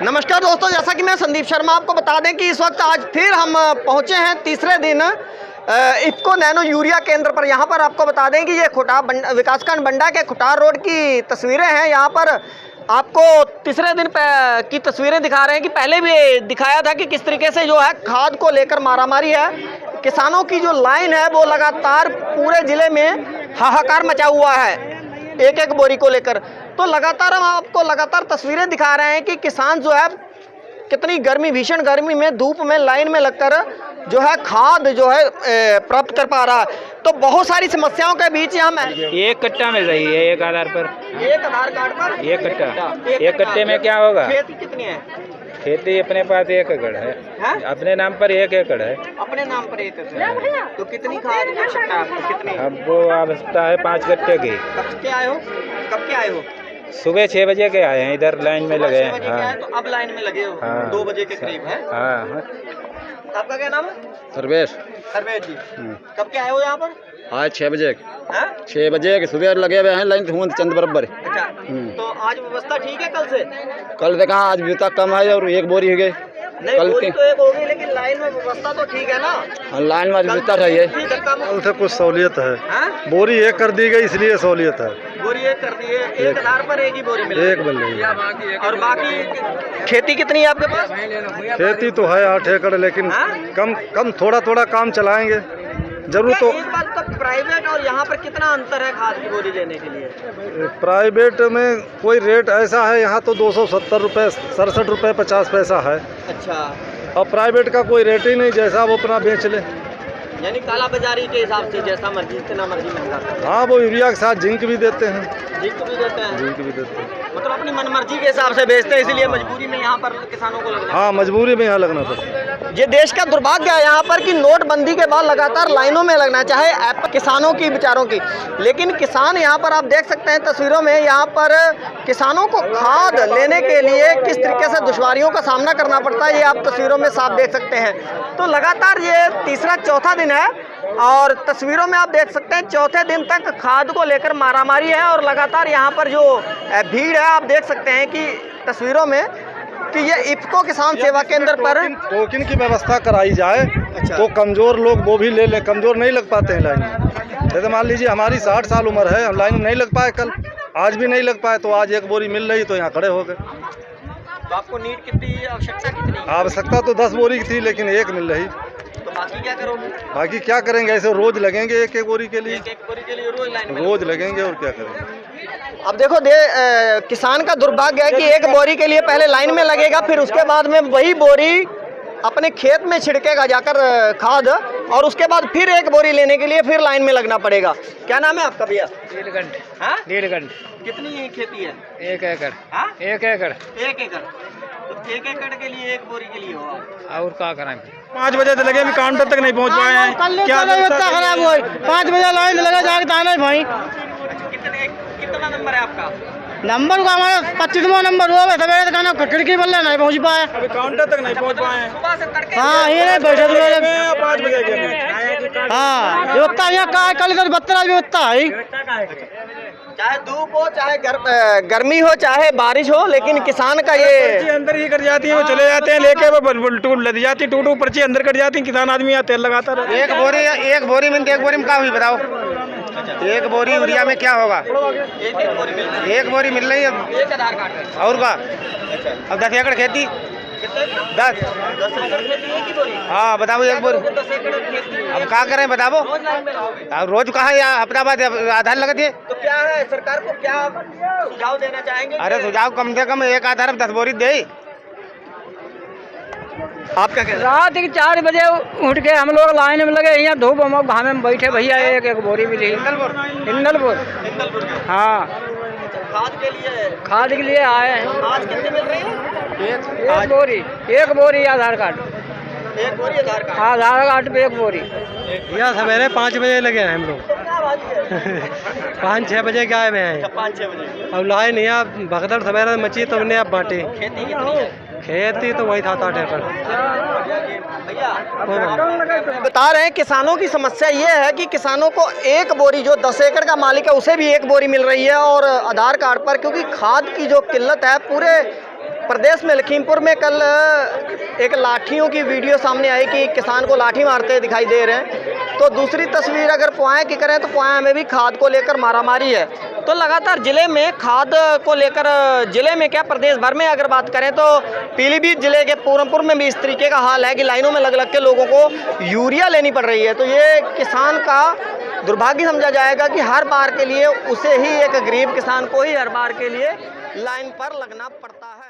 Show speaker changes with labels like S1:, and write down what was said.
S1: नमस्कार दोस्तों, जैसा कि मैं संदीप शर्मा आपको बता दें कि इस वक्त आज फिर हम पहुंचे हैं तीसरे दिन इफ्को नैनो यूरिया केंद्र पर। यहां पर आपको बता दें कि ये विकासखंड बंडा के खुटार रोड की तस्वीरें हैं। यहां पर आपको तीसरे दिन की तस्वीरें दिखा रहे हैं कि पहले भी दिखाया था कि किस तरीके से जो है खाद को लेकर मारामारी है। किसानों की जो लाइन है वो लगातार पूरे ज़िले में हाहाकार मचा हुआ है एक एक बोरी को लेकर। तो लगातार हम आपको लगातार तस्वीरें दिखा रहे हैं कि किसान जो है कितनी गर्मी, भीषण गर्मी में, धूप में लाइन में लगकर जो है खाद जो है प्राप्त कर पा रहा है। तो बहुत सारी समस्याओं के बीच हम
S2: एक कट्टा में सही है, एक आधार पर,
S1: एक आधार कार्ड पर
S2: एक कट्टा। एक कट्टे में क्या होगा?
S1: खेती कितनी है?
S2: खेती अपने पास 1 एकड़ है, अपने नाम पर 1 एकड़ है।
S1: अपने नाम पर 1 एकड़ है। तो कितनी खाद की आवश्यकता है आपको? कितनी?
S2: अब वो आवश्यकता है 5 कट्टे की।
S1: कब के आए हो? कब के आए हो?
S2: सुबह 6 बजे के आए हैं, इधर लाइन में लगे हैं।
S1: हाँ। तो अब लाइन में लगे हो?
S2: हाँ।
S1: 2 बजे के करीब है।
S2: हाँ।
S1: आपका क्या नाम है?
S3: सर्वेश।
S1: सर्वेश जी, कब के आए हो यहाँ पर?
S3: आज 6 बजे। 6
S1: बजे
S3: के सुबह लगे हुए हैं लाइन चंद बराबर।
S1: अच्छा, तो आज व्यवस्था ठीक है? कल से?
S3: कल देखा आज भी तक कम है और 1 बोरी हो गई।
S1: नहीं,
S3: कल
S1: बोरी तो 1 होगी, लेकिन लाइन में व्यवस्था तो ठीक है ना?
S3: लाइन में व्यवस्था है।
S4: कल से कुछ सहूलियत है। बोरी 1 कर दी गई, इसलिए सहूलियत है।
S1: बोरी 1 कर दी है। एक आधार पर 1 ही बोरी मिली।
S4: 1 मिल रही है।
S1: और बाकी खेती कितनी है आपके पास?
S4: खेती तो है 8 एकड़, लेकिन कम थोड़ा काम चलाएंगे जरूर। तो
S1: एक बात, तो प्राइवेट और यहाँ पर कितना अंतर है खाद की बोरी लेने के लिए?
S4: प्राइवेट में कोई रेट ऐसा है, यहाँ तो 270 रुपये, 67 रुपये 50 पैसा है।
S1: अच्छा।
S4: और प्राइवेट का कोई रेट ही नहीं, जैसा वो अपना बेच ले।
S1: यानी काला बाजारी के हिसाब से जैसा मर्जी, जितना मर्जी महंगा।
S4: हाँ, वो यूरिया के साथ जिंक भी देते हैं।
S1: जिंक भी देते हैं?
S4: जिंक भी देते हैं।
S1: मतलब अपनी मनमर्जी के हिसाब से बेचते हैं, इसलिए मजबूरी में यहाँ पर किसानों को लगना।
S4: हाँ, मजबूरी में यहाँ लगना पड़ता।
S1: ये देश का दुर्भाग्य है यहाँ पर कि नोटबंदी के बाद लगातार लाइनों में लगना, चाहे किसानों की, बेचारों की। लेकिन किसान यहाँ पर आप देख सकते हैं तस्वीरों में, यहाँ पर किसानों को खाद लेने के लिए किस तरीके से दुश्वारियों का सामना करना पड़ता है, ये आप तस्वीरों में साफ देख सकते हैं। तो लगातार ये तीसरा चौथा दिन है और तस्वीरों में आप देख सकते हैं चौथे दिन तक खाद को लेकर मारामारी है। और लगातार यहाँ पर जो भीड़ है आप देख सकते हैं कि तस्वीरों में कि ये इफ्को किसान सेवा केंद्र पर
S4: टोकन की व्यवस्था कराई जाए। अच्छा। तो कमज़ोर लोग वो भी ले लें, कमज़ोर नहीं लग पाते हैं लाइन में। जैसे मान लीजिए हमारी 60 साल उम्र है, हम लाइन में नहीं लग पाए, कल आज भी नहीं लग पाए, तो आज 1 बोरी मिल रही तो यहाँ खड़े हो गए।
S1: तो आपको नीड कितनी, आवश्यकता कितनी?
S4: आवश्यकता तो 10 बोरी की थी, लेकिन 1 मिल रही।
S1: तो बाकी क्या करोगे?
S4: बाकी क्या करेंगे, ऐसे रोज लगेंगे एक बोरी के लिए।
S1: एक बोरी के लिए रोज लाइन में
S4: रोज लगेंगे, और क्या करेंगे।
S1: अब देखो किसान का दुर्भाग्य है कि 1 बोरी के लिए पहले लाइन में लगेगा, फिर उसके बाद में वही बोरी अपने खेत में छिड़केगा जाकर खाद, और उसके बाद फिर 1 बोरी लेने के लिए फिर लाइन में लगना पड़ेगा। क्या नाम है आपका भैया?
S2: नीलकंठ।
S1: हाँ,
S2: नीलकंठ।
S1: कितनी खेती है?
S2: 1 एकड़। 1 एकड़।
S1: 1 एकड़। तो 1 एकड़ के लिए 1 बोरी के लिए होगा।
S2: और क्या करें?
S4: 5 बजे से लगे, काउंटर तक नहीं पहुंच पाए हैं। क्या
S3: खराब हुआ? 5 बजे लाइन लगा जाके दाना भाई।
S1: कितना नंबर है आपका?
S3: नंबर का हमारा 25वां नंबर हुआ। सवेरे खाना खिड़की बल्ले नहीं पहुंच पाया,
S4: अभी काउंटर तक नहीं पहुंच पाए हैं।
S1: सुबह से तड़के।
S3: हाँ, ये नहीं बैठे थे
S4: 5 बजे के।
S3: हाँ, ये उतना यहाँ का कल कर 72 भी उतना है।
S1: चाहे धूप हो, चाहे गर्मी हो, चाहे बारिश हो, लेकिन किसान का ये
S4: पर्ची अंदर ही कट जाती है, वो चले जाते हैं लेके, वो लद जाती, टूटू पर्ची अंदर कट जाती है। किसान आदमी यहाँ तेल लगाता रहे।
S3: 1 बोरी में 1 बोरी में क्या हुई बताओ? 1 बोरी यूरिया में क्या होगा? 1 बोरी मिल रही है।
S1: 1 आधार कार्ड है।
S3: और का अब 10 एकड़ खेती। 10
S1: एकड़ खेती है कि बोरी?
S3: हाँ, बताओ 1 बोरी।
S1: 10 एकड़ खेती।
S3: अब क्या करें बताओ?
S1: रोज लाइन में रहोगे?
S3: अब रोज कहाँ या हफ्ता बाद आधार लगती है।
S1: तो क्या है, सरकार को क्या सुझाव देना चाहेंगे?
S3: अरे सुझाव कम से कम 1 आधार 10 बोरी दे।
S1: आप क्या कह रहे हैं?
S2: रात के 4 बजे उठ के हम लोग लाइन में लगे, यहाँ धूप में बैठे, भैया 1 बोरी मिली। इंदलपुर। हाँ,
S1: खाद
S2: के लिए आए हैं।
S1: आज कितने मिल रही है?
S2: 1 बोरी आधार कार्ड।
S1: 1 बोरी आधार कार्ड।
S2: आधार कार्ड पे 1 बोरी।
S4: यहाँ सवेरे 5 बजे लगे हैं हम लोग।
S1: तो क्या बात है?
S4: 5-6 बजे के आए हुए हैं।
S1: 5-6 बजे।
S4: अब लाइन यहाँ भगदड़ सवेरे मची, तो हमने अब बांटी।
S1: खेती कितनी है?
S4: खेती तो वही था 8 एकड़।
S1: बता रहे हैं किसानों की समस्या ये है कि किसानों को 1 बोरी, जो 10 एकड़ का मालिक है उसे भी 1 बोरी मिल रही है, और आधार कार्ड पर क्योंकि खाद की जो किल्लत है पूरे प्रदेश में लखीमपुर में कल एक लाठियों की वीडियो सामने आई कि किसान को लाठी मारते दिखाई दे रहे हैं। तो दूसरी तस्वीर अगर पुआएँ की करें तो पुआएँ में भी खाद को लेकर मारामारी है। तो लगातार जिले में खाद को लेकर, जिले में क्या प्रदेश भर में अगर बात करें तो पीलीभीत जिले के पूरनपुर में भी इस तरीके का हाल है कि लाइनों में लग लग के लोगों को यूरिया लेनी पड़ रही है। तो ये किसान का दुर्भाग्य समझा जाएगा कि हर बार के लिए उसे ही, एक गरीब किसान को ही हर बार के लिए लाइन पर लगना पड़ता है।